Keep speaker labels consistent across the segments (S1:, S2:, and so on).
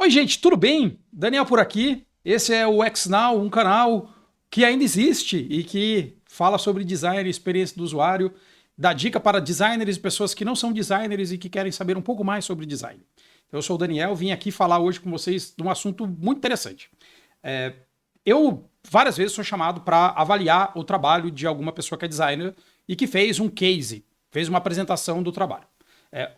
S1: Oi, gente, tudo bem? Daniel por aqui. Esse é o XNow, um canal que ainda existe e que fala sobre design e experiência do usuário, dá dica para designers e pessoas que não são designers e que querem saber um pouco mais sobre design. Eu sou o Daniel, vim aqui falar hoje com vocês de um assunto muito interessante. É, eu várias vezes sou chamado para avaliar o trabalho de alguma pessoa que é designer e que fez um case, fez uma apresentação do trabalho. É,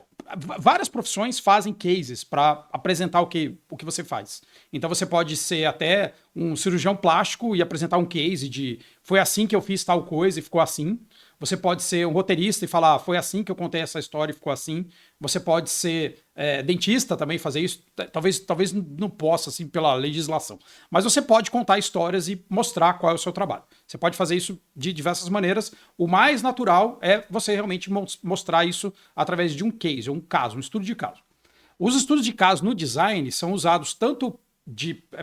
S1: Várias profissões fazem cases para apresentar o que você faz. Então você pode ser até um cirurgião plástico e apresentar um case de foi assim que eu fiz tal coisa e ficou assim. Você pode ser um roteirista e falar foi assim que eu contei essa história e ficou assim. Você pode ser dentista também, fazer isso. Talvez não possa, assim, pela legislação. Mas você pode contar histórias e mostrar qual é o seu trabalho. Você pode fazer isso de diversas maneiras. O mais natural é você realmente mostrar isso através de um case, um caso, um estudo de caso. Os estudos de caso no design são usados tanto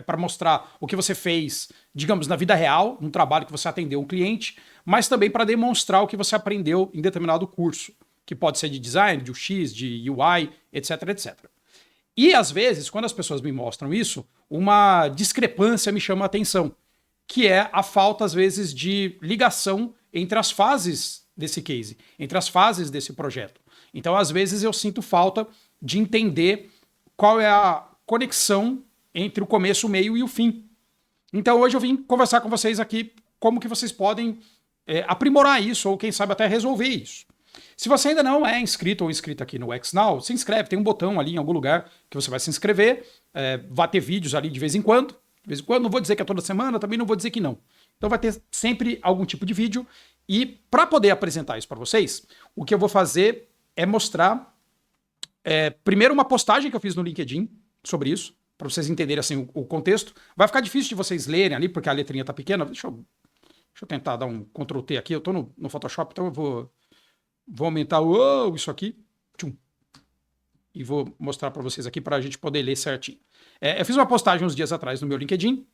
S1: para mostrar o que você fez, digamos, na vida real, num trabalho que você atendeu um cliente, mas também para demonstrar o que você aprendeu em determinado curso, que pode ser de design, de UX, de UI, etc, etc. E às vezes, quando as pessoas me mostram isso, uma discrepância me chama a atenção, que é a falta, às vezes, de ligação entre as fases desse case, entre as fases desse projeto. Então, às vezes, eu sinto falta de entender qual é a conexão entre o começo, o meio e o fim. Então, hoje eu vim conversar com vocês aqui como que vocês podem aprimorar isso, ou quem sabe até resolver isso. Se você ainda não é inscrito ou inscrita aqui no XNow, se inscreve, tem um botão ali em algum lugar que você vai se inscrever, vai ter vídeos ali de vez em quando, não vou dizer que é toda semana, também não vou dizer que não. Então vai ter sempre algum tipo de vídeo, e para poder apresentar isso para vocês, o que eu vou fazer é mostrar primeiro uma postagem que eu fiz no LinkedIn sobre isso, para vocês entenderem assim o contexto. Vai ficar difícil de vocês lerem ali, porque a letrinha tá pequena. Deixa eu tentar dar um Ctrl T aqui, eu tô no Photoshop, então eu vou aumentar isso aqui, tchum, e vou mostrar para vocês aqui para a gente poder ler certinho. Eu fiz uma postagem uns dias atrás no meu LinkedIn,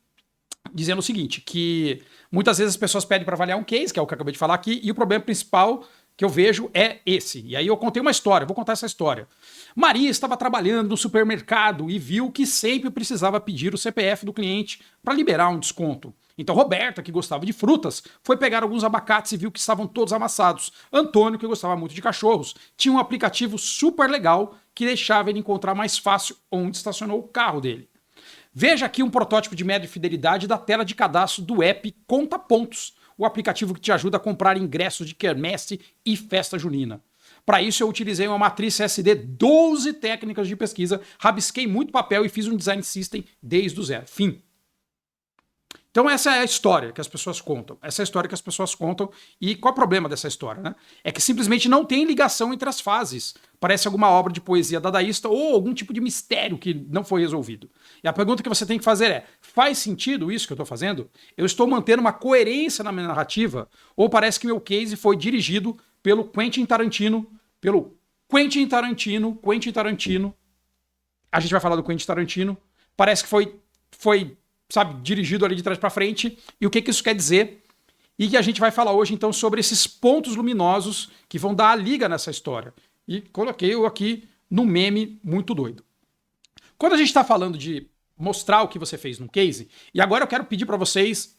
S1: dizendo o seguinte, que muitas vezes as pessoas pedem para avaliar um case, que é o que eu acabei de falar aqui, e o problema principal que eu vejo é esse. E aí eu contei uma história, vou contar essa história. Maria estava trabalhando no supermercado e viu que sempre precisava pedir o CPF do cliente para liberar um desconto. Então Roberta, que gostava de frutas, foi pegar alguns abacates e viu que estavam todos amassados. Antônio, que gostava muito de cachorros, tinha um aplicativo super legal que deixava ele encontrar mais fácil onde estacionou o carro dele. Veja aqui um protótipo de média fidelidade da tela de cadastro do app Conta Pontos, o aplicativo que te ajuda a comprar ingressos de quermesse e festa junina. Para isso eu utilizei uma matriz SD, 12 técnicas de pesquisa, rabisquei muito papel e fiz um design system desde o zero. Fim. Então essa é a história que as pessoas contam. Essa é a história que as pessoas contam. E qual é o problema dessa história, né? É que simplesmente não tem ligação entre as fases. Parece alguma obra de poesia dadaísta ou algum tipo de mistério que não foi resolvido. E a pergunta que você tem que fazer é: faz sentido isso que eu estou fazendo? Eu estou mantendo uma coerência na minha narrativa? Ou parece que meu case foi dirigido pelo Quentin Tarantino? Quentin Tarantino. A gente vai falar do Quentin Tarantino. Parece que foi sabe, dirigido ali de trás para frente, e o que isso quer dizer, e que a gente vai falar hoje então sobre esses pontos luminosos que vão dar a liga nessa história. E coloquei eu aqui num meme muito doido. Quando a gente está falando de mostrar o que você fez num case, e agora eu quero pedir para vocês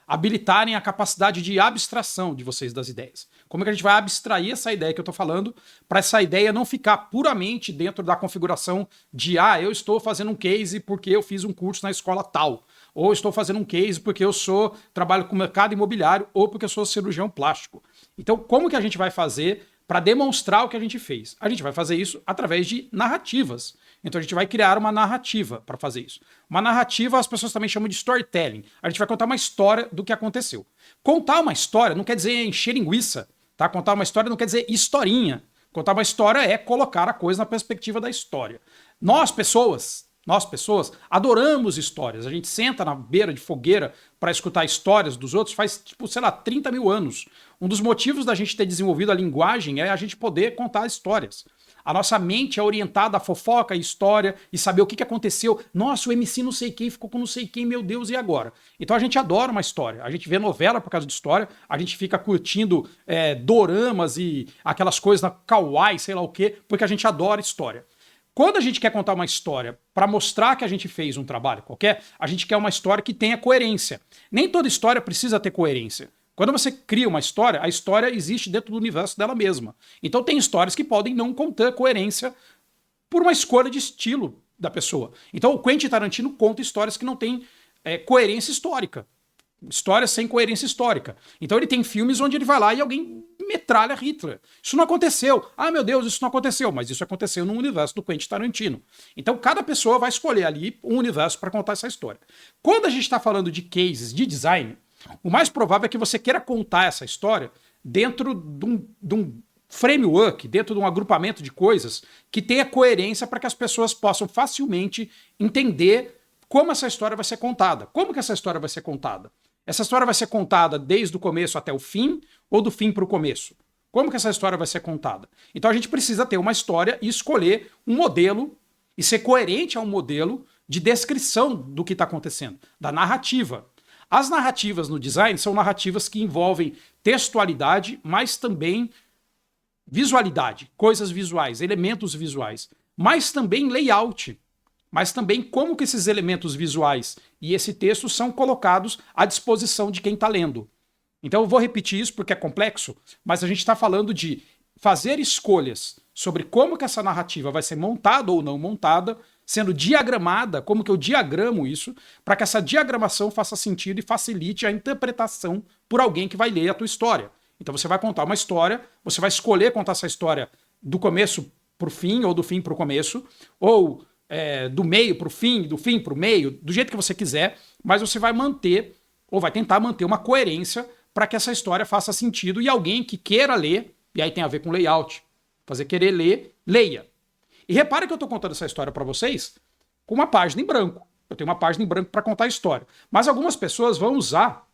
S1: habilitarem a capacidade de abstração de vocês das ideias. Como é que a gente vai abstrair essa ideia que eu estou falando para essa ideia não ficar puramente dentro da configuração de eu estou fazendo um case porque eu fiz um curso na escola tal, ou estou fazendo um case porque eu trabalho com mercado imobiliário, ou porque eu sou cirurgião plástico. Então, como que a gente vai fazer para demonstrar o que a gente fez? A gente vai fazer isso através de narrativas. Então a gente vai criar uma narrativa para fazer isso. Uma narrativa as pessoas também chamam de storytelling. A gente vai contar uma história do que aconteceu. Contar uma história não quer dizer encher linguiça, tá? Contar uma história não quer dizer historinha. Contar uma história é colocar a coisa na perspectiva da história. Nós, pessoas, adoramos histórias. A gente senta na beira de fogueira para escutar histórias dos outros faz, 30 mil anos. Um dos motivos da gente ter desenvolvido a linguagem é a gente poder contar histórias. A nossa mente é orientada a fofoca e história e saber o que aconteceu. Nossa, o MC não sei quem ficou com não sei quem, meu Deus, e agora? Então a gente adora uma história. A gente vê novela por causa de história, a gente fica curtindo doramas e aquelas coisas na kawaii, sei lá o quê, porque a gente adora história. Quando a gente quer contar uma história para mostrar que a gente fez um trabalho qualquer, a gente quer uma história que tenha coerência. Nem toda história precisa ter coerência. Quando você cria uma história, a história existe dentro do universo dela mesma. Então tem histórias que podem não conter coerência por uma escolha de estilo da pessoa. Então o Quentin Tarantino conta histórias que não têm coerência histórica. Histórias sem coerência histórica. Então ele tem filmes onde ele vai lá e alguém metralha Hitler. Isso não aconteceu. Ah, meu Deus, isso não aconteceu. Mas isso aconteceu no universo do Quentin Tarantino. Então cada pessoa vai escolher ali um universo para contar essa história. Quando a gente está falando de cases de design, o mais provável é que você queira contar essa história dentro de um framework, dentro de um agrupamento de coisas que tenha coerência para que as pessoas possam facilmente entender como essa história vai ser contada. Como que essa história vai ser contada? Essa história vai ser contada desde o começo até o fim ou do fim para o começo? Como que essa história vai ser contada? Então a gente precisa ter uma história e escolher um modelo e ser coerente a um modelo de descrição do que está acontecendo, da narrativa. As narrativas no design são narrativas que envolvem textualidade, mas também visualidade, coisas visuais, elementos visuais, mas também layout. Mas também como que esses elementos visuais e esse texto são colocados à disposição de quem está lendo. Então eu vou repetir isso porque é complexo, mas a gente está falando de fazer escolhas sobre como que essa narrativa vai ser montada ou não montada, sendo diagramada, como que eu diagramo isso, para que essa diagramação faça sentido e facilite a interpretação por alguém que vai ler a tua história. Então você vai contar uma história, você vai escolher contar essa história do começo para o fim, ou do fim para o começo, ou do meio para o fim, do fim para o meio, do jeito que você quiser, mas você vai manter, ou vai tentar manter uma coerência para que essa história faça sentido e alguém que queira ler, e aí tem a ver com layout, fazer querer ler, leia. E repare que eu estou contando essa história para vocês com uma página em branco. Eu tenho uma página em branco para contar a história. Mas algumas pessoas vão usar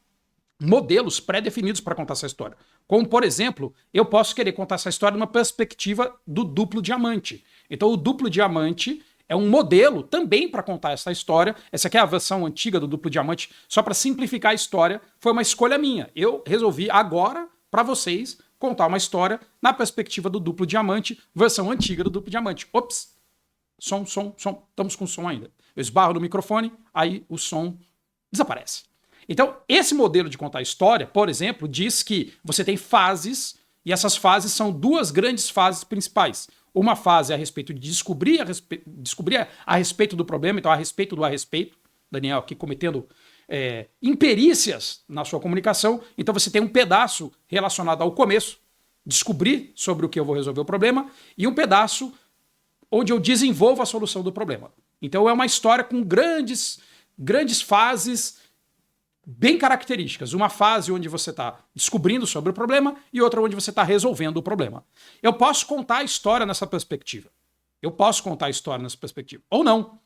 S1: modelos pré-definidos para contar essa história. Como, por exemplo, eu posso querer contar essa história numa perspectiva do duplo diamante. Então o duplo diamante é um modelo também para contar essa história. Essa aqui é a versão antiga do duplo diamante, só para simplificar a história. Foi uma escolha minha. Eu resolvi agora, para vocês, contar uma história na perspectiva do duplo diamante, versão antiga do duplo diamante. Ops! Som. Estamos com som ainda. Eu esbarro no microfone, aí o som desaparece. Então, esse modelo de contar história, por exemplo, diz que você tem fases, e essas fases são duas grandes fases principais. Uma fase é a respeito de descobrir a respeito do problema, então a respeito do a respeito. Daniel aqui cometendo imperícias na sua comunicação. Então você tem um pedaço relacionado ao começo, descobrir sobre o que eu vou resolver o problema, e um pedaço onde eu desenvolvo a solução do problema. Então é uma história com grandes fases bem características. Uma fase onde você está descobrindo sobre o problema e outra onde você está resolvendo o problema. Eu posso contar a história nessa perspectiva. Ou não.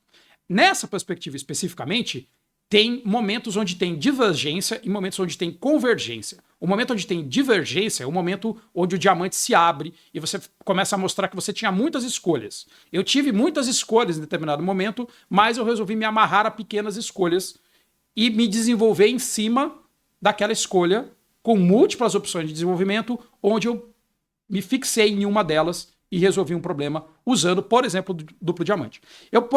S1: Nessa perspectiva especificamente, tem momentos onde tem divergência e momentos onde tem convergência. O momento onde tem divergência é o momento onde o diamante se abre e você começa a mostrar que você tinha muitas escolhas. Eu tive muitas escolhas em determinado momento, mas eu resolvi me amarrar a pequenas escolhas e me desenvolver em cima daquela escolha com múltiplas opções de desenvolvimento, onde eu me fixei em uma delas e resolvi um problema usando, por exemplo, duplo diamante. Eu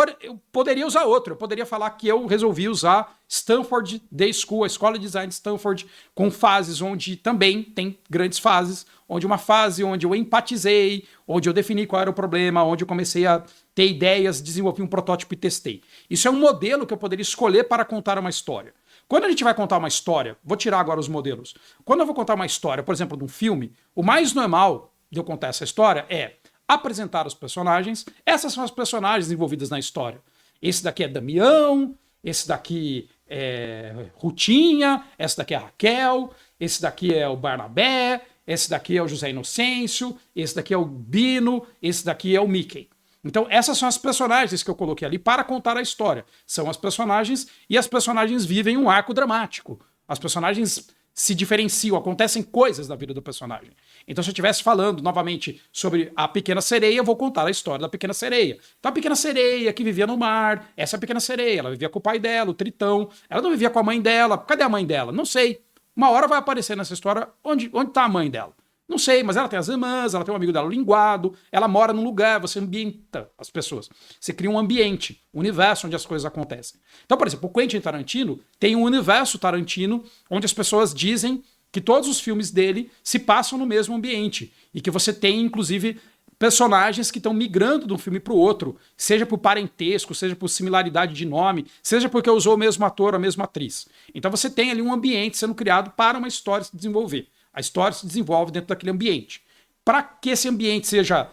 S1: poderia usar outro, eu poderia falar que eu resolvi usar Stanford Day School, a escola de design de Stanford, com fases onde também tem grandes fases, onde uma fase onde eu empatizei, onde eu defini qual era o problema, onde eu comecei a ter ideias, desenvolvi um protótipo e testei. Isso é um modelo que eu poderia escolher para contar uma história. Quando a gente vai contar uma história, vou tirar agora os modelos. Quando eu vou contar uma história, por exemplo, de um filme, o mais normal de eu contar essa história é apresentar os personagens. Essas são as personagens envolvidas na história. Esse daqui é Damião, esse daqui é Rutinha, essa daqui é a Raquel, esse daqui é o Barnabé, esse daqui é o José Inocêncio, esse daqui é o Bino, esse daqui é o Mickey. Então essas são as personagens que eu coloquei ali para contar a história. São as personagens e as personagens vivem um arco dramático. As personagens se diferenciam, acontecem coisas na vida do personagem. Então se eu estivesse falando novamente sobre a Pequena Sereia, eu vou contar a história da Pequena Sereia. Então a Pequena Sereia que vivia no mar, essa é a Pequena Sereia, ela vivia com o pai dela, o Tritão, ela não vivia com a mãe dela. Cadê a mãe dela? Não sei. Uma hora vai aparecer nessa história onde está a mãe dela. Não sei, mas ela tem as irmãs, ela tem um amigo dela linguado, ela mora num lugar, você ambienta as pessoas. Você cria um ambiente, um universo onde as coisas acontecem. Então, por exemplo, o Quentin Tarantino tem um universo Tarantino onde as pessoas dizem que todos os filmes dele se passam no mesmo ambiente e que você tem, inclusive, personagens que estão migrando de um filme para o outro, seja por parentesco, seja por similaridade de nome, seja porque usou o mesmo ator, a mesma atriz. Então você tem ali um ambiente sendo criado para uma história se desenvolver. A história se desenvolve dentro daquele ambiente. Para que esse ambiente seja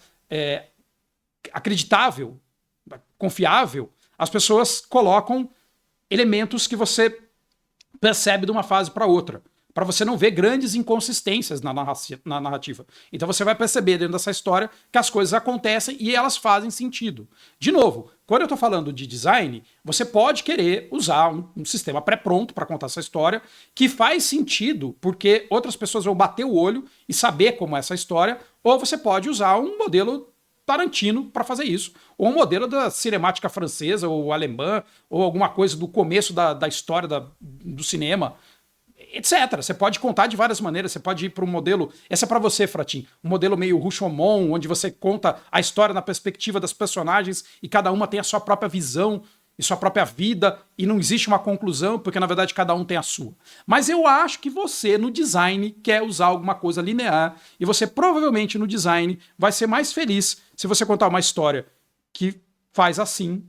S1: acreditável, confiável, as pessoas colocam elementos que você percebe de uma fase para outra, para você não ver grandes inconsistências na narrativa. Então você vai perceber dentro dessa história que as coisas acontecem e elas fazem sentido. De novo, quando eu estou falando de design, você pode querer usar um sistema pré-pronto para contar essa história que faz sentido porque outras pessoas vão bater o olho e saber como é essa história, ou você pode usar um modelo Tarantino para fazer isso, ou um modelo da cinemática francesa ou alemã, ou alguma coisa do começo da história do cinema, etc. Você pode contar de várias maneiras, você pode ir para um modelo, essa é para você, Fratin, um modelo meio Rashomon, onde você conta a história na perspectiva das personagens e cada uma tem a sua própria visão e sua própria vida e não existe uma conclusão, porque na verdade cada um tem a sua. Mas eu acho que você no design quer usar alguma coisa linear e você provavelmente no design vai ser mais feliz se você contar uma história que faz assim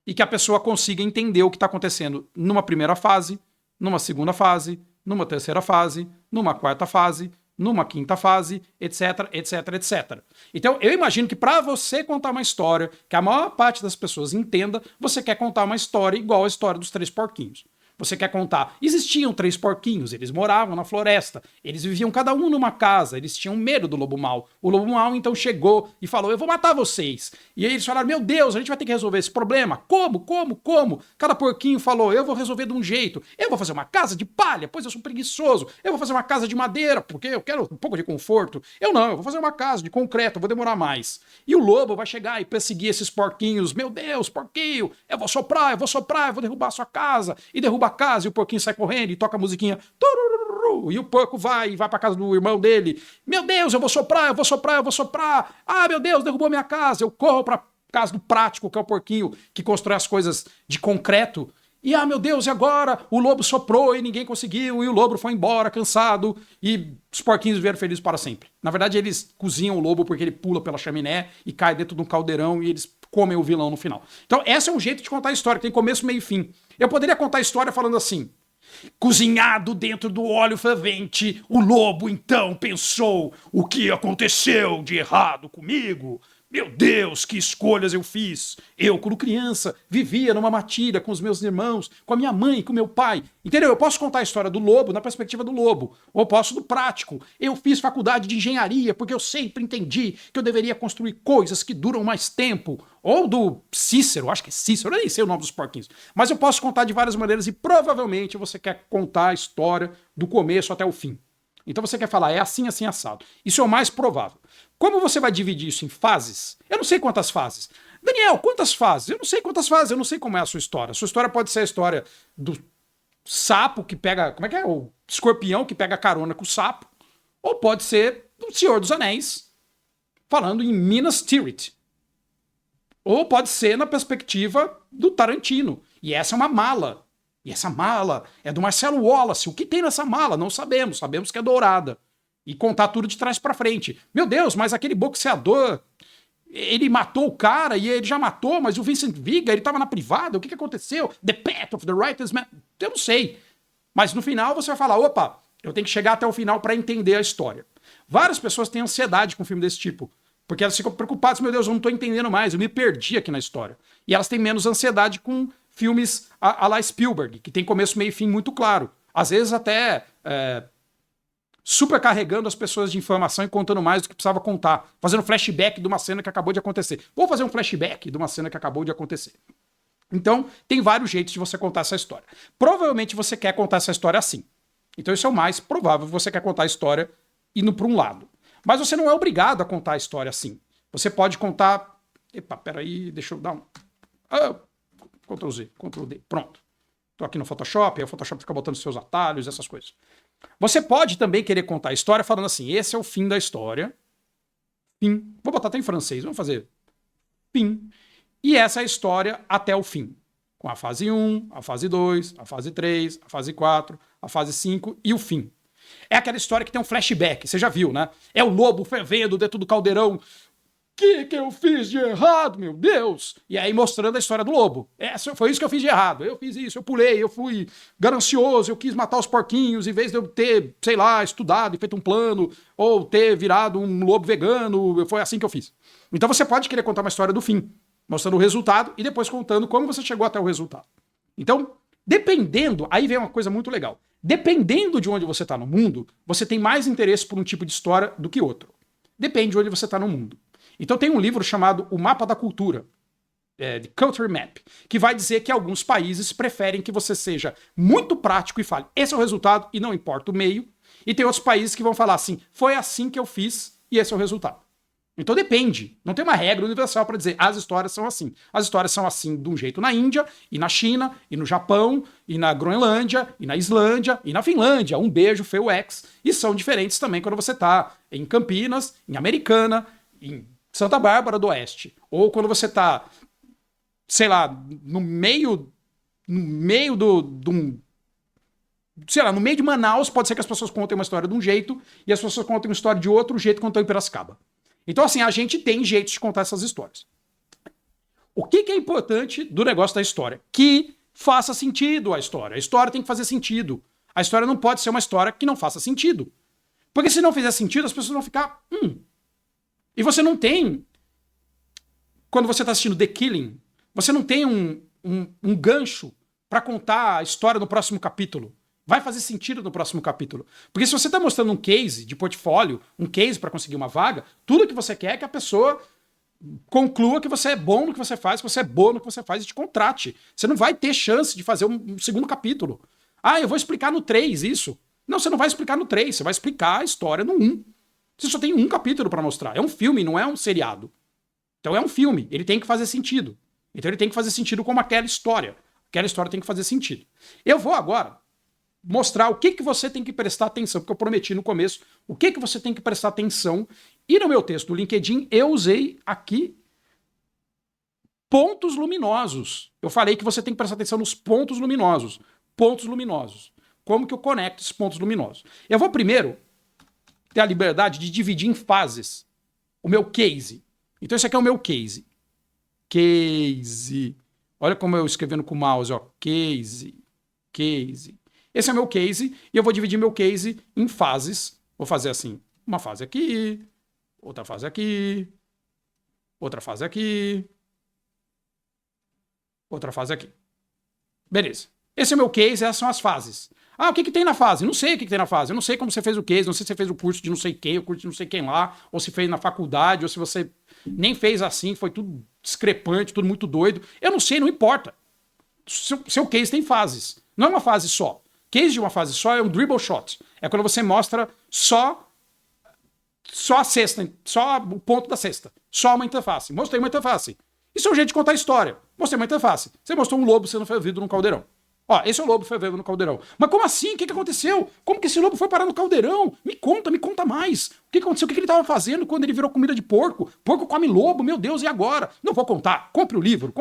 S1: e que a pessoa consiga entender o que está acontecendo numa primeira fase, numa segunda fase, numa terceira fase, numa quarta fase, numa quinta fase, etc, etc, etc. Então, eu imagino que para você contar uma história que a maior parte das pessoas entenda, você quer contar uma história igual a história dos três porquinhos. Você quer contar, existiam três porquinhos, eles moravam na floresta, eles viviam cada um numa casa, eles tinham medo do lobo mau. O lobo mau então chegou e falou, eu vou matar vocês. E aí eles falaram, meu Deus, a gente vai ter que resolver esse problema. Como? Cada porquinho falou, eu vou resolver de um jeito. Eu vou fazer uma casa de palha, pois eu sou preguiçoso. Eu vou fazer uma casa de madeira, porque eu quero um pouco de conforto. Eu vou fazer uma casa de concreto, vou demorar mais. E o lobo vai chegar e perseguir esses porquinhos. Meu Deus, porquinho, eu vou soprar, eu vou derrubar a sua casa. E derruba a casa e o porquinho sai correndo e toca a musiquinha. E o porco vai pra casa do irmão dele. Meu Deus, eu vou soprar. Ah, meu Deus, derrubou minha casa. Eu corro pra casa do prático, que é o porquinho que constrói as coisas de concreto. E, meu Deus, e agora? O lobo soprou e ninguém conseguiu, e o lobo foi embora, cansado, e os porquinhos viveram felizes para sempre. Na verdade, eles cozinham o lobo porque ele pula pela chaminé e cai dentro de um caldeirão e eles comem o vilão no final. Então, esse é um jeito de contar a história, que tem começo, meio e fim. Eu poderia contar a história falando assim: cozinhado dentro do óleo fervente, o lobo então pensou: o que aconteceu de errado comigo? Meu Deus, que escolhas eu fiz! Eu, quando criança, vivia numa matilha com os meus irmãos, com a minha mãe, com meu pai. Entendeu? Eu posso contar a história do lobo na perspectiva do lobo, ou posso do prático. Eu fiz faculdade de engenharia porque eu sempre entendi que eu deveria construir coisas que duram mais tempo. Ou do Cícero, acho que é Cícero, eu nem sei o nome dos porquinhos. Mas eu posso contar de várias maneiras e provavelmente você quer contar a história do começo até o fim. Então você quer falar, é assim, assim, assado. Isso é o mais provável. Como você vai dividir isso em fases? Eu não sei quantas fases. Daniel, quantas fases? Eu não sei quantas fases, eu não sei como é a sua história. A sua história pode ser a história do sapo que pega... Como é que é? O escorpião que pega carona com o sapo. Ou pode ser do Senhor dos Anéis, falando em Minas Tirith. Ou pode ser na perspectiva do Tarantino. E essa é uma mala. E essa mala é do Marcelo Wallace. O que tem nessa mala? Não sabemos. Sabemos que é dourada. E contar tudo de trás pra frente. Meu Deus, mas aquele boxeador, ele matou o cara e ele já matou, mas o Vincent Viga, ele tava na privada, o que aconteceu? The Path of the Righteous Man. Eu não sei. Mas no final você vai falar, opa, eu tenho que chegar até o final pra entender a história. Várias pessoas têm ansiedade com um filme desse tipo. Porque elas ficam preocupadas, meu Deus, eu não tô entendendo mais, eu me perdi aqui na história. E elas têm menos ansiedade com filmes a la Spielberg, que tem começo, meio e fim muito claro. Às vezes até supercarregando as pessoas de informação e contando mais do que precisava contar. Fazendo flashback de uma cena que acabou de acontecer. Vou fazer um flashback de uma cena que acabou de acontecer. Então, tem vários jeitos de você contar essa história. Provavelmente você quer contar essa história assim. Então isso é o mais provável, você quer contar a história indo para um lado. Mas você não é obrigado a contar a história assim. Você pode contar... Epa, peraí, deixa eu dar um... Ctrl Z, Ctrl D, pronto. Tô aqui no Photoshop, aí o Photoshop fica botando seus atalhos, essas coisas. Você pode também querer contar a história falando assim, esse é o fim da história. Fim. Vou botar até em francês, vamos fazer fim. E essa é a história até o fim. Com a fase 1, a fase 2, a fase 3, a fase 4, a fase 5 e o fim. É aquela história que tem um flashback, você já viu, né? É o lobo fervendo dentro do caldeirão. O que eu fiz de errado, meu Deus? E aí mostrando a história do lobo. Foi isso que eu fiz de errado. Eu fiz isso, eu pulei, eu fui ganancioso, eu quis matar os porquinhos, em vez de eu ter, sei lá, estudado e feito um plano, ou ter virado um lobo vegano, foi assim que eu fiz. Então você pode querer contar uma história do fim, mostrando o resultado e depois contando como você chegou até o resultado. Então, dependendo, aí vem uma coisa muito legal. Dependendo de onde você está no mundo, você tem mais interesse por um tipo de história do que outro. Depende de onde você está no mundo. Então tem um livro chamado O Mapa da Cultura, The Culture Map, que vai dizer que alguns países preferem que você seja muito prático e fale, esse é o resultado e não importa o meio. E tem outros países que vão falar assim, foi assim que eu fiz e esse é o resultado. Então depende. Não tem uma regra universal para dizer as histórias são assim. As histórias são assim de um jeito na Índia, e na China, e no Japão, e na Groenlândia, e na Islândia, e na Finlândia. Um beijo, FeuX. E são diferentes também quando você está em Campinas, em Americana, em Santa Bárbara do Oeste. Ou quando você está, sei lá, no meio sei lá, no meio de Manaus, pode ser que as pessoas contem uma história de um jeito e as pessoas contem uma história de outro jeito quando estão em Piracicaba. Então, assim, a gente tem jeitos de contar essas histórias. O que é importante do negócio da história? Que faça sentido a história. A história tem que fazer sentido. A história não pode ser uma história que não faça sentido. Porque se não fizer sentido, as pessoas vão ficar... E você não tem... Quando você está assistindo The Killing, você não tem um gancho para contar a história no próximo capítulo. Vai fazer sentido no próximo capítulo. Porque se você está mostrando um case de portfólio, um case para conseguir uma vaga, tudo que você quer é que a pessoa conclua que você é bom no que você faz, que você é boa no que você faz e te contrate. Você não vai ter chance de fazer um segundo capítulo. Eu vou explicar no 3 isso. Não, você não vai explicar no 3, você vai explicar a história no 1. Você só tem um capítulo para mostrar. É um filme, não é um seriado. Então é um filme, ele tem que fazer sentido. Então ele tem que fazer sentido como aquela história. Aquela história tem que fazer sentido. Eu vou agora mostrar o que você tem que prestar atenção, porque eu prometi no começo o que você tem que prestar atenção. E no meu texto do LinkedIn eu usei aqui pontos luminosos. Eu falei que você tem que prestar atenção nos pontos luminosos. Pontos luminosos. Como que eu conecto esses pontos luminosos? Eu vou primeiro ter a liberdade de dividir em fases o meu case. Então esse aqui é o meu case. Case. Olha como eu escrevendo com o mouse, ó. Case. Case. Esse é o meu case e eu vou dividir meu case em fases. Vou fazer assim, uma fase aqui, outra fase aqui, outra fase aqui, outra fase aqui. Beleza. Esse é o meu case, essas são as fases. O que tem na fase? Não sei o que tem na fase. Eu não sei como você fez o case, não sei se você fez o curso de não sei quem, o curso de não sei quem lá, ou se fez na faculdade, ou se você nem fez assim, foi tudo discrepante, tudo muito doido. Eu não sei, não importa. Seu case tem fases. Não é uma fase só. Case de uma fase só é um dribble shot. É quando você mostra só a cesta, só o ponto da cesta. Só uma interface. Mostrei uma interface. Isso é um jeito de contar a história. Mostrei uma interface. Você mostrou um lobo sendo fervido num caldeirão. Esse é o lobo fervendo no caldeirão. Mas como assim? O que aconteceu? Como que esse lobo foi parar no caldeirão? Me conta mais. O que aconteceu? O que ele estava fazendo quando ele virou comida de porco? Porco come lobo, meu Deus, e agora? Não vou contar. Compre o livro.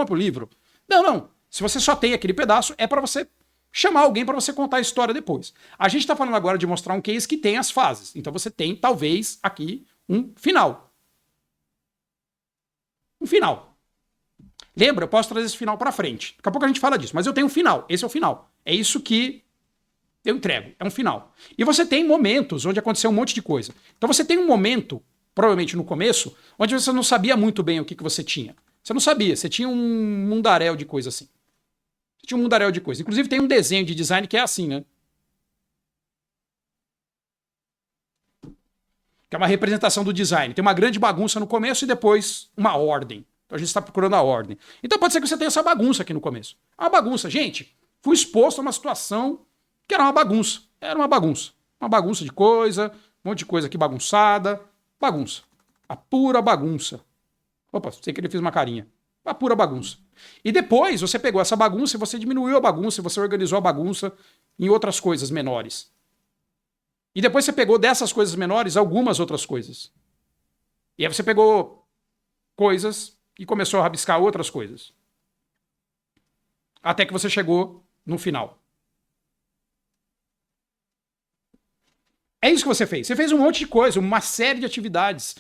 S1: Não. Se você só tem aquele pedaço, é para você chamar alguém para você contar a história depois. A gente está falando agora de mostrar um case que tem as fases. Então você tem, talvez, aqui um final. Um final. Lembra? Eu posso trazer esse final para frente. Daqui a pouco a gente fala disso. Mas eu tenho um final. Esse é o final. É isso que eu entrego. É um final. E você tem momentos onde aconteceu um monte de coisa. Então você tem um momento, provavelmente no começo, onde você não sabia muito bem o que você tinha. Você não sabia. Você tinha um mundaréu de coisa assim. Tinha um mundaréu de coisa. Inclusive tem um desenho de design que é assim, né? Que é uma representação do design. Tem uma grande bagunça no começo e depois uma ordem. Então a gente está procurando a ordem. Então pode ser que você tenha essa bagunça aqui no começo. Uma bagunça. Gente, fui exposto a uma situação que era uma bagunça. Era uma bagunça. Uma bagunça de coisa, um monte de coisa aqui bagunçada. Bagunça. A pura bagunça. Opa, sei que ele fez uma carinha. A pura bagunça. E depois você pegou essa bagunça e você diminuiu a bagunça, e você organizou a bagunça em outras coisas menores. E depois você pegou dessas coisas menores algumas outras coisas. E aí você pegou coisas e começou a rabiscar outras coisas. Até que você chegou no final. É isso que você fez. Você fez um monte de coisa, uma série de atividades,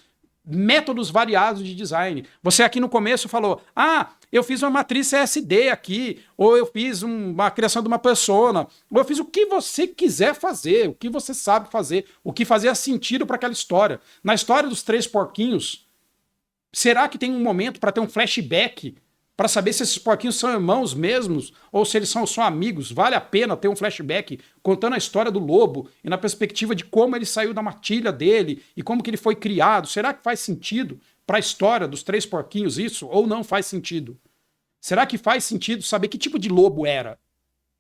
S1: métodos variados de design. Você aqui no começo falou, eu fiz uma matriz CSD aqui, ou eu fiz uma criação de uma persona, ou eu fiz o que você quiser fazer, o que você sabe fazer, o que fazia sentido para aquela história. Na história dos três porquinhos, será que tem um momento para ter um flashback para saber se esses porquinhos são irmãos mesmos ou se eles são só amigos? Vale a pena ter um flashback contando a história do lobo e na perspectiva de como ele saiu da matilha dele e como que ele foi criado? Será que faz sentido para a história dos três porquinhos isso ou não faz sentido? Será que faz sentido saber que tipo de lobo era?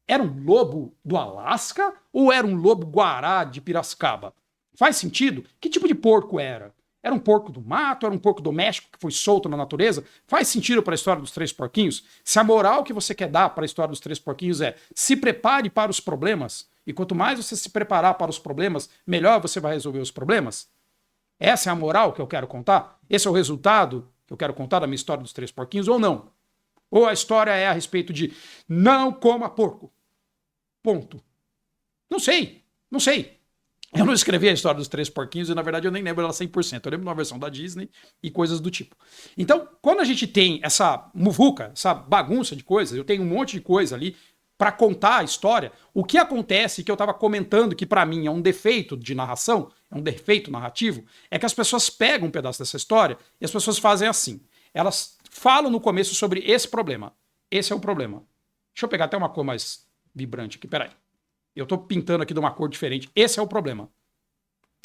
S1: Era um lobo do Alasca ou era um lobo guará de Piracicaba? Faz sentido? Que tipo de porco era? Era um porco do mato? Era um porco doméstico que foi solto na natureza? Faz sentido para a história dos três porquinhos? Se a moral que você quer dar para a história dos três porquinhos é se prepare para os problemas, e quanto mais você se preparar para os problemas, melhor você vai resolver os problemas? Essa é a moral que eu quero contar? Esse é o resultado que eu quero contar da minha história dos três porquinhos ou não? Ou a história é a respeito de não coma porco? Ponto. Não sei. Não sei. Eu não escrevi a história dos três porquinhos e, na verdade, eu nem lembro ela 100%. Eu lembro de uma versão da Disney e coisas do tipo. Então, quando a gente tem essa muvuca, essa bagunça de coisas, eu tenho um monte de coisa ali para contar a história, o que acontece, que eu estava comentando que para mim é um defeito de narração, é um defeito narrativo, é que as pessoas pegam um pedaço dessa história e as pessoas fazem assim. Elas falam no começo sobre esse problema. Esse é o problema. Deixa eu pegar até uma cor mais vibrante aqui, peraí. Eu tô pintando aqui de uma cor diferente. Esse é o problema.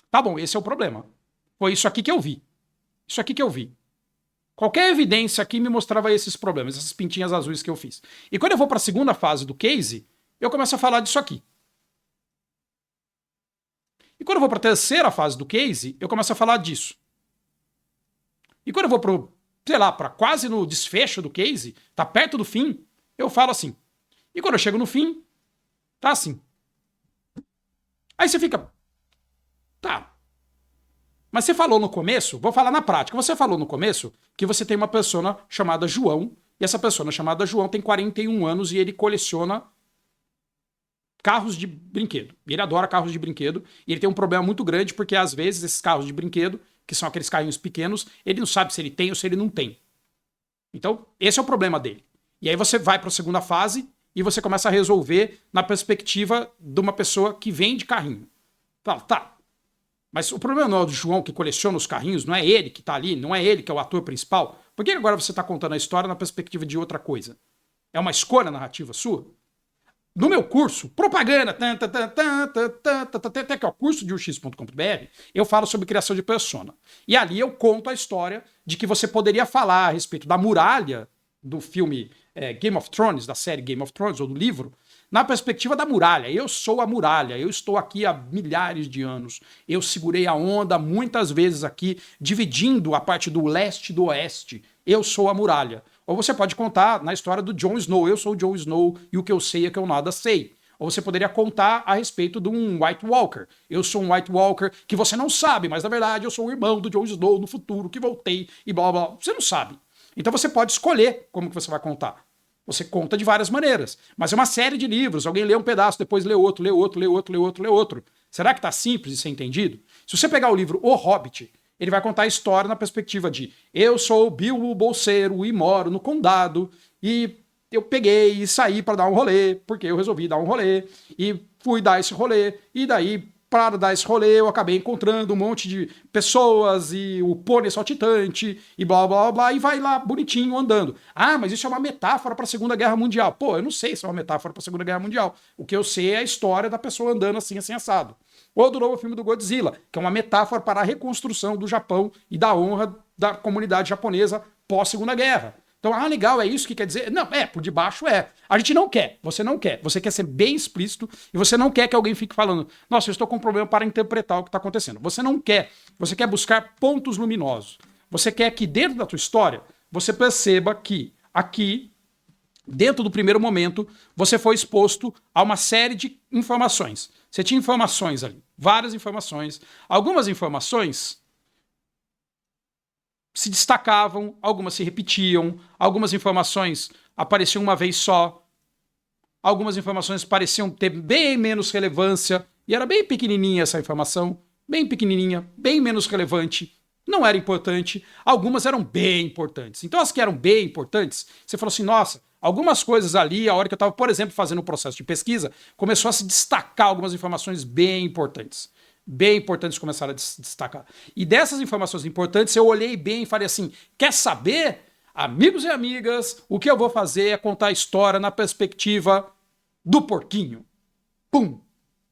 S1: Tá bom, esse é o problema. Foi isso aqui que eu vi. Isso aqui que eu vi. Qualquer evidência aqui me mostrava esses problemas, essas pintinhas azuis que eu fiz. E quando eu vou para a segunda fase do case, eu começo a falar disso aqui. E quando eu vou para a terceira fase do case, eu começo a falar disso. E quando eu vou pro, sei lá, para quase no desfecho do case, tá perto do fim, eu falo assim. E quando eu chego no fim, tá assim. Aí você fica, tá. Mas você falou no começo, vou falar na prática, você falou no começo que você tem uma persona chamada João, e essa persona chamada João tem 41 anos e ele coleciona carros de brinquedo. E ele adora carros de brinquedo, e ele tem um problema muito grande porque às vezes esses carros de brinquedo, que são aqueles carrinhos pequenos, ele não sabe se ele tem ou se ele não tem. Então, esse é o problema dele. E aí você vai para a segunda fase e você começa a resolver na perspectiva de uma pessoa que vende carrinho. Fala, tá. Mas o problema não é o do João que coleciona os carrinhos, não é ele que tá ali, não é ele que é o ator principal. Por que agora você tá contando a história na perspectiva de outra coisa? É uma escolha narrativa sua? No meu curso, propaganda, que é o curso de ux.com.br, eu falo sobre criação de persona. E ali eu conto a história de que você poderia falar a respeito da muralha do filme Game of Thrones, da série Game of Thrones, ou do livro, na perspectiva da muralha. Eu sou a muralha, eu estou aqui há milhares de anos. Eu segurei a onda muitas vezes aqui, dividindo a parte do leste e do oeste. Eu sou a muralha. Ou você pode contar na história do Jon Snow. Eu sou o Jon Snow e o que eu sei é que eu nada sei. Ou você poderia contar a respeito de um White Walker. Eu sou um White Walker que você não sabe, mas na verdade eu sou o irmão do Jon Snow no futuro, que voltei e blá blá. Você não sabe. Então você pode escolher como que você vai contar. Você conta de várias maneiras. Mas é uma série de livros. Alguém lê um pedaço, depois lê outro, lê outro, lê outro, lê outro, lê outro. Será que tá simples de ser entendido? Se você pegar o livro O Hobbit, ele vai contar a história na perspectiva de eu sou Bilbo Bolseiro e moro no condado e eu peguei e saí para dar um rolê, porque eu resolvi dar um rolê e fui dar esse rolê e daí para dar esse rolê eu acabei encontrando um monte de pessoas e o pônei saltitante e blá blá blá e vai lá bonitinho andando. Ah, mas isso é uma metáfora para a Segunda Guerra Mundial. Pô, eu não sei se é uma metáfora para a Segunda Guerra Mundial. O que eu sei é a história da pessoa andando assim, assim, assado. Ou do novo filme do Godzilla, que é uma metáfora para a reconstrução do Japão e da honra da comunidade japonesa pós-Segunda Guerra. Então, legal, é isso que quer dizer? Não, por debaixo é. A gente não quer, você não quer. Você quer ser bem explícito e você não quer que alguém fique falando, nossa, eu estou com um problema para interpretar o que está acontecendo. Você não quer. Você quer buscar pontos luminosos. Você quer que dentro da tua história, você perceba que aqui dentro do primeiro momento, você foi exposto a uma série de informações. Você tinha informações ali, várias informações. Algumas informações se destacavam, algumas se repetiam, algumas informações apareciam uma vez só, algumas informações pareciam ter bem menos relevância, e era bem pequenininha essa informação, bem pequenininha, bem menos relevante, não era importante. Algumas eram bem importantes. Então as que eram bem importantes, você falou assim, nossa, algumas coisas ali, a hora que eu estava, por exemplo, fazendo um processo de pesquisa, começou a se destacar algumas informações bem importantes. Bem importantes começaram a se destacar. E dessas informações importantes, eu olhei bem e falei assim, quer saber, amigos e amigas, o que eu vou fazer é contar a história na perspectiva do porquinho. Pum!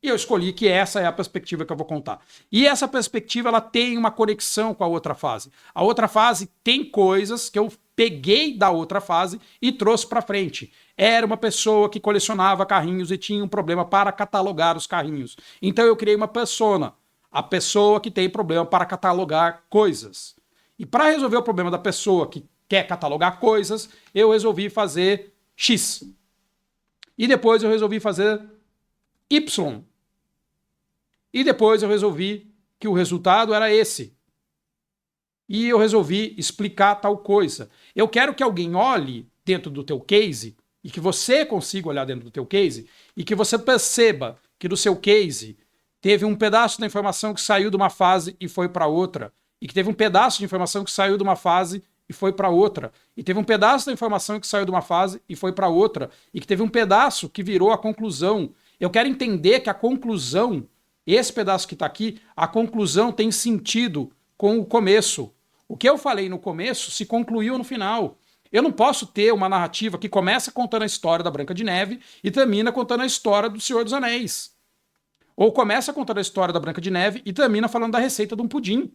S1: E eu escolhi que essa é a perspectiva que eu vou contar. E essa perspectiva, ela tem uma conexão com a outra fase. A outra fase tem coisas que eu peguei da outra fase e trouxe para frente. Era uma pessoa que colecionava carrinhos e tinha um problema para catalogar os carrinhos. Então eu criei uma persona, a pessoa que tem problema para catalogar coisas. E para resolver o problema da pessoa que quer catalogar coisas, eu resolvi fazer X. E depois eu resolvi fazer Y. E depois eu resolvi que o resultado era esse. E eu resolvi explicar tal coisa. Eu quero que alguém olhe dentro do teu case e que você consiga olhar dentro do teu case e que você perceba que do seu case teve um pedaço da informação que saiu de uma fase e foi para outra. E que teve um pedaço de informação que saiu de uma fase e foi para outra. E teve um pedaço da informação que saiu de uma fase e foi para outra. E que teve um pedaço que virou a conclusão. Eu quero entender que a conclusão, esse pedaço que está aqui, a conclusão tem sentido com o começo. O que eu falei no começo se concluiu no final. Eu não posso ter uma narrativa que começa contando a história da Branca de Neve e termina contando a história do Senhor dos Anéis. Ou começa contando a história da Branca de Neve e termina falando da receita de um pudim.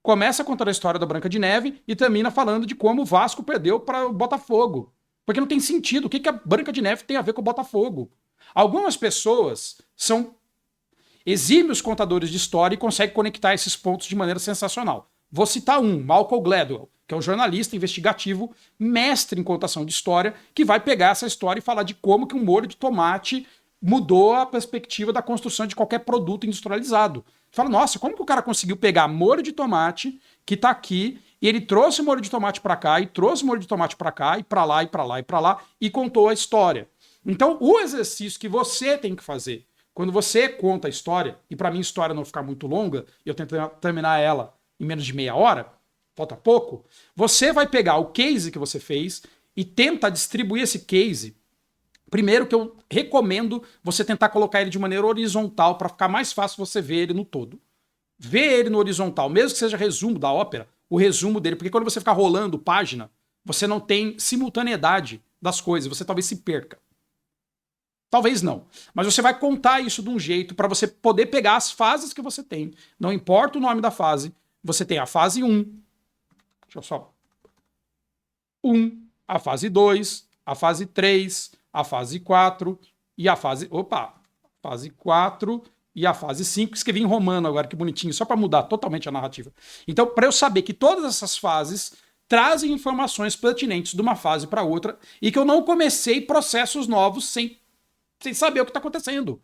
S1: Começa contando a história da Branca de Neve e termina falando de como o Vasco perdeu para o Botafogo. Porque não tem sentido. O que a Branca de Neve tem a ver com o Botafogo? Algumas pessoas são exímios contadores de história e conseguem conectar esses pontos de maneira sensacional. Vou citar um, Malcolm Gladwell, que é um jornalista investigativo, mestre em contação de história, que vai pegar essa história e falar de como que um molho de tomate mudou a perspectiva da construção de qualquer produto industrializado. Fala, nossa, como que o cara conseguiu pegar molho de tomate que tá aqui e ele trouxe molho de tomate para cá e trouxe molho de tomate para cá e para lá e para lá e para lá e contou a história. Então, o exercício que você tem que fazer quando você conta a história, e para mim a história não ficar muito longa, e eu tento terminar ela em menos de meia hora, falta pouco, você vai pegar o case que você fez e tenta distribuir esse case. Primeiro que eu recomendo você tentar colocar ele de maneira horizontal para ficar mais fácil você ver ele no todo. Ver ele no horizontal, mesmo que seja resumo da ópera, o resumo dele, porque quando você ficar rolando página, você não tem simultaneidade das coisas, você talvez se perca. Talvez não. Mas você vai contar isso de um jeito para você poder pegar as fases que você tem. Não importa o nome da fase. Você tem a fase 1. Deixa eu só. 1, a fase 2, a fase 3, a fase 4 e a fase... Opa! Fase 4 e a fase 5. Escrevi em romano agora, que bonitinho, só para mudar totalmente a narrativa. Então, para eu saber que todas essas fases trazem informações pertinentes de uma fase para outra e que eu não comecei processos novos sem saber o que está acontecendo.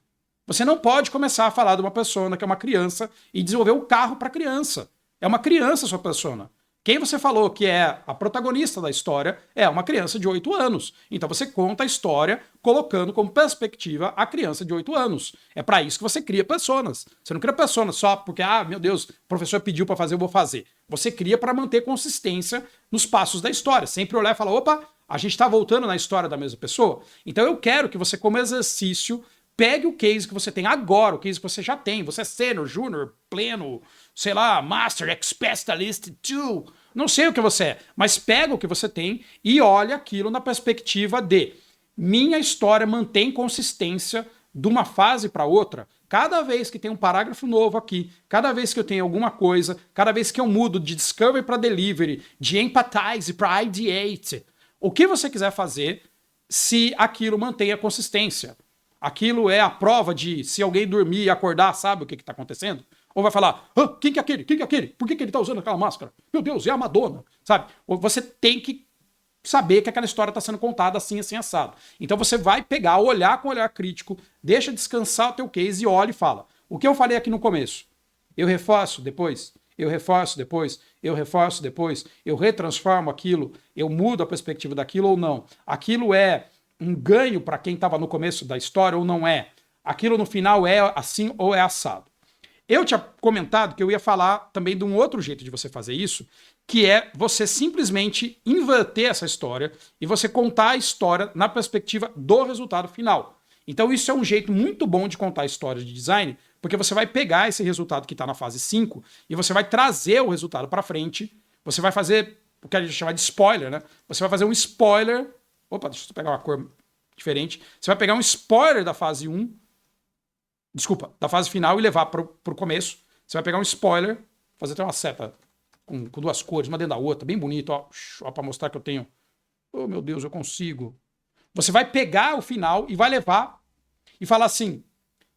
S1: Você não pode começar a falar de uma persona que é uma criança e desenvolver um carro para criança. É uma criança a sua persona. Quem você falou que é a protagonista da história é uma criança de 8 anos. Então você conta a história colocando como perspectiva a criança de 8 anos. É para isso que você cria personas. Você não cria personas só porque, meu Deus, o professor pediu para fazer, eu vou fazer. Você cria para manter consistência nos passos da história. Sempre olhar e falar, opa, a gente está voltando na história da mesma pessoa. Então eu quero que você, como exercício, pegue o case que você tem agora, o case que você já tem. Você é sênior, júnior, pleno, sei lá, master, specialist, two, não sei o que você é, mas pega o que você tem e olha aquilo na perspectiva de minha história mantém consistência de uma fase para outra. Cada vez que tem um parágrafo novo aqui, cada vez que eu tenho alguma coisa, cada vez que eu mudo de discovery para delivery, de empathize para ideate, o que você quiser fazer, se aquilo mantém a consistência. Aquilo é a prova de se alguém dormir e acordar, sabe o que está acontecendo? Ou vai falar, quem que é aquele? Quem que é aquele? Por que ele está usando aquela máscara? Meu Deus, é a Madonna, sabe? Ou você tem que saber que aquela história está sendo contada assim, assim, assado. Então você vai pegar, olhar com olhar crítico, deixa descansar o teu case e olha e fala. O que eu falei aqui no começo? Eu reforço depois, eu reforço depois, eu reforço depois, eu retransformo aquilo, eu mudo a perspectiva daquilo ou não. Aquilo é um ganho para quem estava no começo da história ou não é? Aquilo no final é assim ou é assado? Eu tinha comentado que eu ia falar também de um outro jeito de você fazer isso, que é você simplesmente inverter essa história e você contar a história na perspectiva do resultado final. Então isso é um jeito muito bom de contar a história de design, porque você vai pegar esse resultado que está na fase 5 e você vai trazer o resultado para frente, você vai fazer o que a gente chama de spoiler, né? Você vai fazer um spoiler... Opa, deixa eu pegar uma cor diferente. Você vai pegar um spoiler da fase 1, desculpa, da fase final e levar para o começo. Você vai pegar um spoiler, fazer até uma seta com duas cores, uma dentro da outra, bem bonito, ó para mostrar que eu tenho. Oh, meu Deus, eu consigo. Você vai pegar o final e vai levar e falar assim: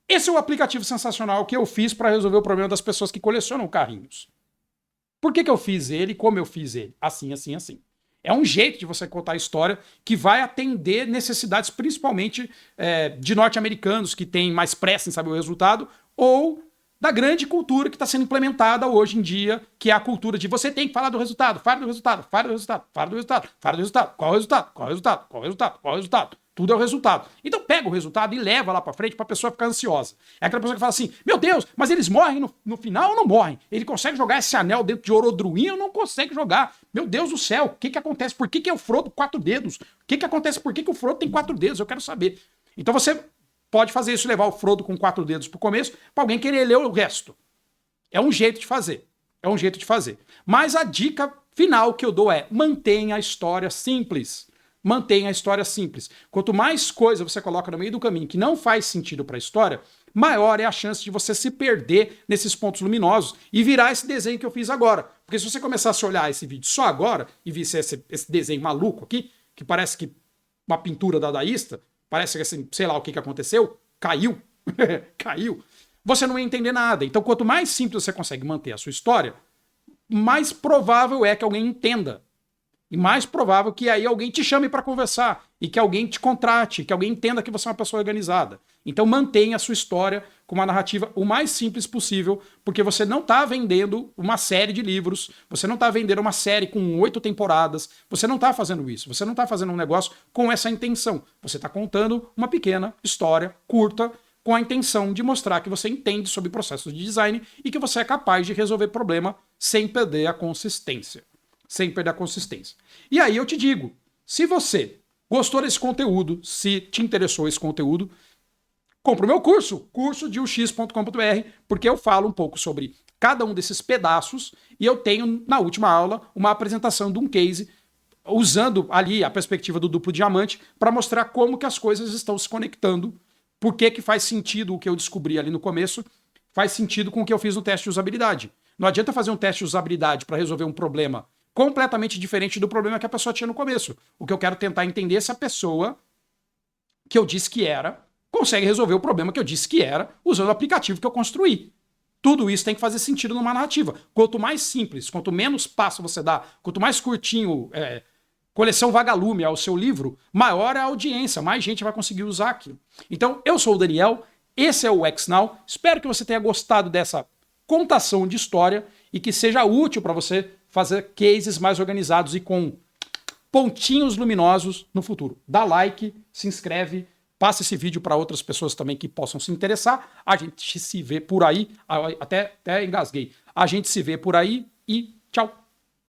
S1: esse é o aplicativo sensacional que eu fiz para resolver o problema das pessoas que colecionam carrinhos. Por que eu fiz ele? Como eu fiz ele? Assim, assim, assim. É um jeito de você contar a história que vai atender necessidades, principalmente de norte-americanos que têm mais pressa em saber o resultado, ou da grande cultura que está sendo implementada hoje em dia, que é a cultura de você tem que falar do resultado, fala do resultado, fala do resultado, fala do resultado, fala do resultado, qual é o resultado, qual é o resultado, qual é o resultado, qual é o resultado. Tudo é o resultado. Então pega o resultado e leva lá pra frente pra pessoa ficar ansiosa. É aquela pessoa que fala assim, meu Deus, mas eles morrem no final ou não morrem? Ele consegue jogar esse anel dentro de Orodruin ou não consegue jogar? Meu Deus do céu, o que acontece? Por que é o Frodo 4 dedos? O que acontece? Por que o Frodo tem 4 dedos? Eu quero saber. Então você pode fazer isso, levar o Frodo com 4 dedos pro começo, pra alguém querer ler o resto. É um jeito de fazer. É um jeito de fazer. Mas a dica final que eu dou é, mantenha a história simples. Mantenha a história simples. Quanto mais coisa você coloca no meio do caminho que não faz sentido para a história, maior é a chance de você se perder nesses pontos luminosos e virar esse desenho que eu fiz agora. Porque se você começasse a olhar esse vídeo só agora e visse esse desenho maluco aqui, que parece que uma pintura dadaísta, parece que assim, sei lá o que aconteceu, caiu, caiu, você não ia entender nada. Então quanto mais simples você consegue manter a sua história, mais provável é que alguém entenda. E mais provável que aí alguém te chame para conversar e que alguém te contrate, que alguém entenda que você é uma pessoa organizada. Então mantenha a sua história com uma narrativa o mais simples possível, porque você não está vendendo uma série de livros, você não está vendendo uma série com 8 temporadas, você não está fazendo isso, você não está fazendo um negócio com essa intenção. Você está contando uma pequena história curta com a intenção de mostrar que você entende sobre processos de design e que você é capaz de resolver problema sem perder a consistência. Sem perder a consistência. E aí eu te digo, se você gostou desse conteúdo, se te interessou esse conteúdo, compra o meu curso, curso.ux.com.br, porque eu falo um pouco sobre cada um desses pedaços e eu tenho, na última aula, uma apresentação de um case usando ali a perspectiva do duplo diamante para mostrar como que as coisas estão se conectando, por que faz sentido o que eu descobri ali no começo, faz sentido com o que eu fiz no teste de usabilidade. Não adianta fazer um teste de usabilidade para resolver um problema completamente diferente do problema que a pessoa tinha no começo. O que eu quero tentar entender é se a pessoa que eu disse que era consegue resolver o problema que eu disse que era usando o aplicativo que eu construí. Tudo isso tem que fazer sentido numa narrativa. Quanto mais simples, quanto menos passo você dá, quanto mais curtinho, coleção vagalume é o seu livro, maior é a audiência, mais gente vai conseguir usar aquilo. Então, eu sou o Daniel, esse é o XNow, espero que você tenha gostado dessa contação de história e que seja útil para você fazer cases mais organizados e com pontinhos luminosos no futuro. Dá like, se inscreve, passa esse vídeo para outras pessoas também que possam se interessar. A gente se vê por aí, até engasguei. A gente se vê por aí e tchau.